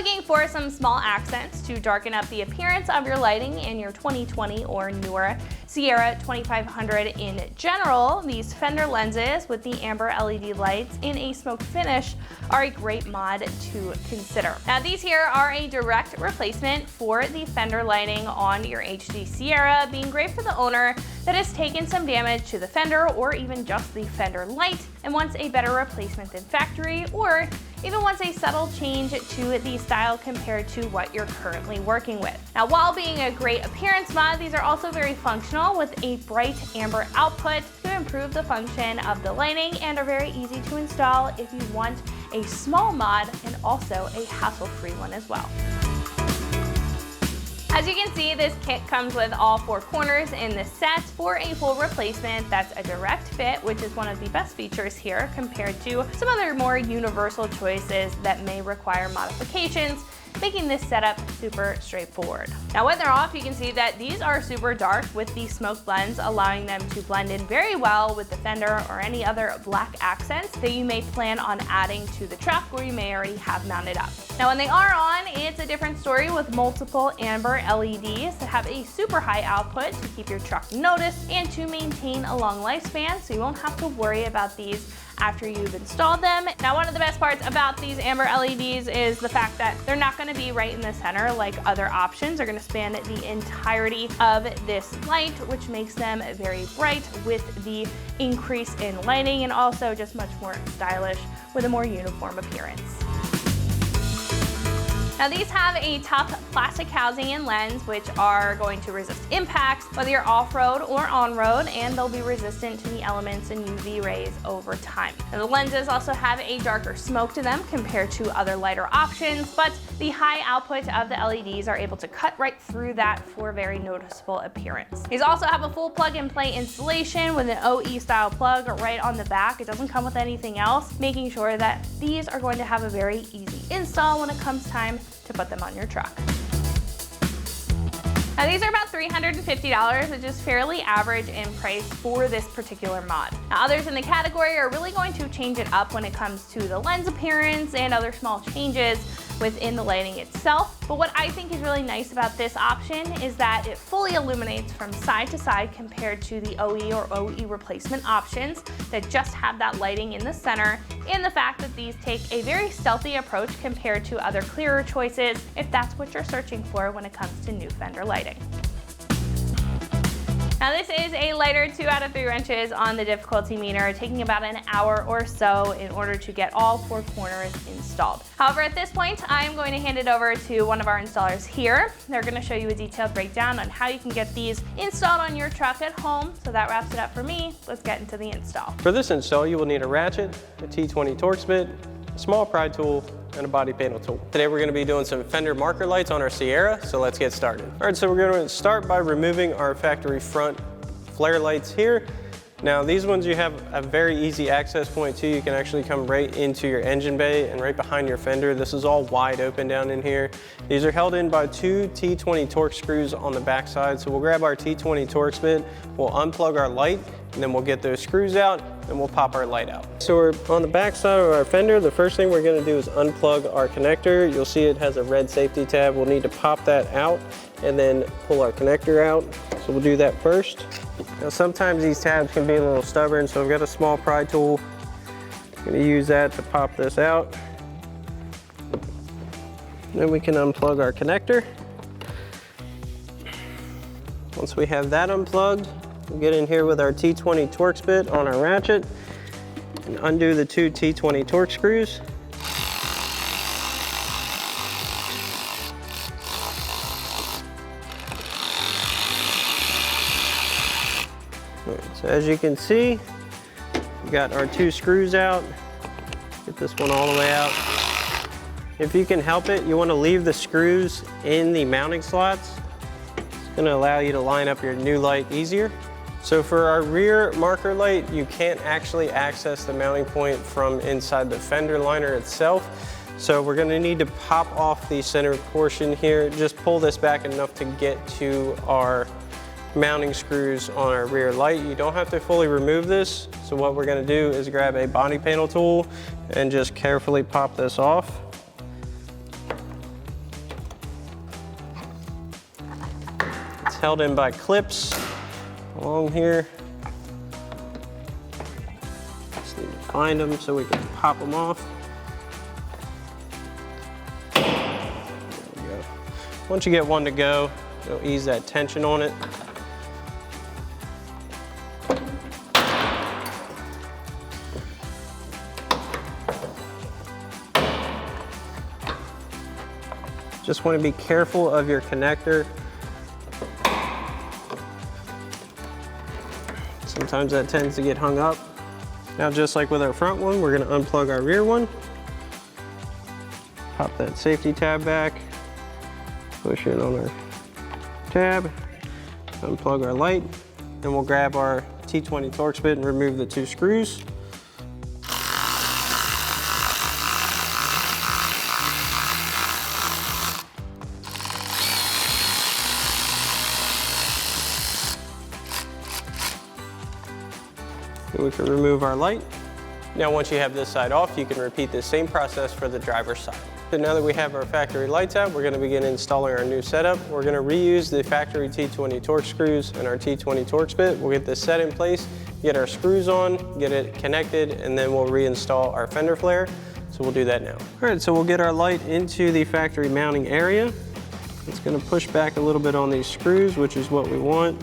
looking for some small accents to darken up the appearance of your lighting in your 2020 or newer Sierra 2500 in general, these Fender lenses with the amber LED lights in a smoke finish are a great mod to consider. Now these here are a direct replacement for the Fender lighting on your HD Sierra, being great for the owner that has taken some damage to the fender or even just the fender light and wants a better replacement than factory, or even wants a subtle change to the style compared to what you're currently working with. Now while being a great appearance mod, these are also very functional with a bright amber output to improve the function of the lighting, and are very easy to install if you want a small mod and also a hassle-free one as well. As you can see, this kit comes with all four corners in the set for a full replacement that's a direct fit, which is one of the best features here compared to some other more universal choices that may require modifications, making this setup super straightforward. Now when they're off, you can see that these are super dark with the smoke blends, allowing them to blend in very well with the fender or any other black accents that you may plan on adding to the truck or you may already have mounted up. Now when they are on, it's a different story with multiple amber LEDs that have a super high output to keep your truck noticed and to maintain a long lifespan, so you won't have to worry about these after you've installed them. Now one of the best parts about these amber LEDs is the fact that they're not going to be right in the center like other options. They're going to span the entirety of this light, which makes them very bright with the increase in lighting, and also just much more stylish with a more uniform appearance. Now these have a tough plastic housing and lens which are going to resist impacts, whether you're off-road or on-road, and they'll be resistant to the elements and UV rays over time. Now the lenses also have a darker smoke to them compared to other lighter options, but the high output of the LEDs are able to cut right through that for a very noticeable appearance. These also have a full plug-and-play installation with an OE style plug right on the back. It doesn't come with anything else, making sure that these are going to have a very easy install when it comes time to put them on your truck. Now these are about $350, which is fairly average in price for this particular mod. Now others in the category are really going to change it up when it comes to the lens appearance and other small changes within the lighting itself. But what I think is really nice about this option is that it fully illuminates from side to side compared to the OE or OE replacement options that just have that lighting in the center, and the fact that these take a very stealthy approach compared to other clearer choices if that's what you're searching for when it comes to new Fender lighting. Now this is a lighter 2 out of 3 wrenches on the difficulty meter, taking about an hour or so in order to get all four corners installed. However, at this point, I am going to hand it over to one of our installers here. They're going to show you a detailed breakdown on how you can get these installed on your truck at home. So that wraps it up for me. Let's get into the install. For this install, you will need a ratchet, a T20 Torx bit, a small pry tool, and a body panel tool. Today we're going to be doing some Fender marker lights on our Sierra, so let's get started. All right, so we're going to start by removing our factory front flare lights here. Now these ones you have a very easy access point to. You can actually come right into your engine bay and right behind your fender. This is all wide open down in here. These are held in by 2 T20 Torx screws on the back side. So we'll grab our T20 Torx bit, we'll unplug our light, and then we'll get those screws out and we'll pop our light out. So we're on the back side of our fender. The first thing we're gonna do is unplug our connector. You'll see it has a red safety tab. We'll need to pop that out and then pull our connector out. So we'll do that first. Now sometimes these tabs can be a little stubborn, so I've got a small pry tool. I'm gonna use that to pop this out. Then we can unplug our connector. Once we have that unplugged, we'll get in here with our T20 Torx bit on our ratchet and undo the 2 T20 Torx screws. So as you can see, we got our 2 screws out. Get this one all the way out. If you can help it, you want to leave the screws in the mounting slots. It's going to allow you to line up your new light easier. So for our rear marker light, you can't actually access the mounting point from inside the fender liner itself. So we're going to need to pop off the center portion here. Just pull this back enough to get to our mounting screws on our rear light. You don't have to fully remove this. So what we're going to do is grab a body panel tool and just carefully pop this off. held in by clips along here. Just need to find them so we can pop them off. There we go. Once you get one to go, it'll ease that tension on it. Just want to be careful of your connector. Sometimes that tends to get hung up. Now, just like with our front one, we're going to unplug our rear one. Pop that safety tab back. Push in on our tab. Unplug our light. And we'll grab our T20 Torx bit and remove the 2 screws. We can remove our light. Now, once you have this side off, you can repeat the same process for the driver's side. So now that we have our factory lights out, we're going to begin installing our new setup. We're going to reuse the factory T20 Torx screws and our T20 Torx bit. We'll get this set in place, get our screws on, get it connected, and then we'll reinstall our fender flare. So we'll do that now. All right, so we'll get our light into the factory mounting area. It's going to push back a little bit on these screws, which is what we want.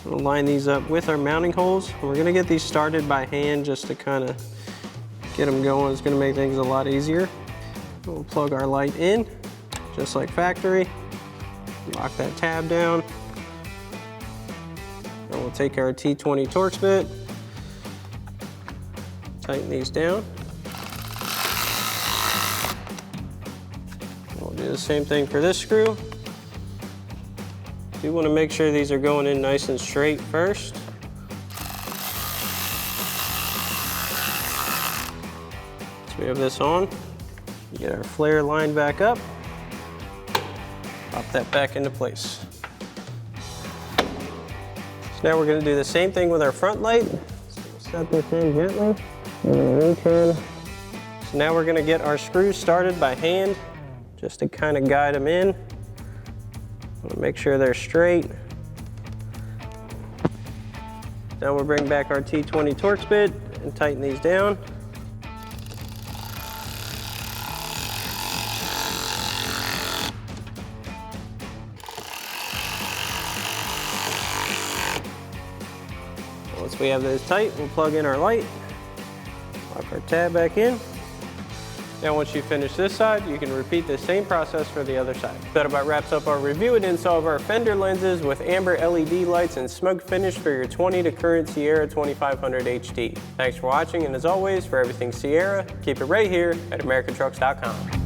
We'll line these up with our mounting holes. We're going to get these started by hand just to kind of get them going. It's going to make things a lot easier. We'll plug our light in, just like factory. Lock that tab down. And we'll take our T20 Torx bit, tighten these down. We'll do the same thing for this screw. You want to make sure these are going in nice and straight first. So we have this on. Get our flare lined back up. Pop that back into place. So now we're going to do the same thing with our front light. So we'll set this in gently. We're going to reach in. So now we're going to get our screws started by hand, just to kind of guide them in. Make sure they're straight. Now we'll bring back our T20 Torx bit and tighten these down. Once we have those tight, we'll plug in our light, lock our tab back in. Now, once you finish this side, you can repeat the same process for the other side. That about wraps up our review and install of our Fender lenses with amber LED lights and smoke finish for your 20 to current Sierra 2500 HD. Thanks for watching, and as always, for everything Sierra, keep it right here at AmericanTrucks.com.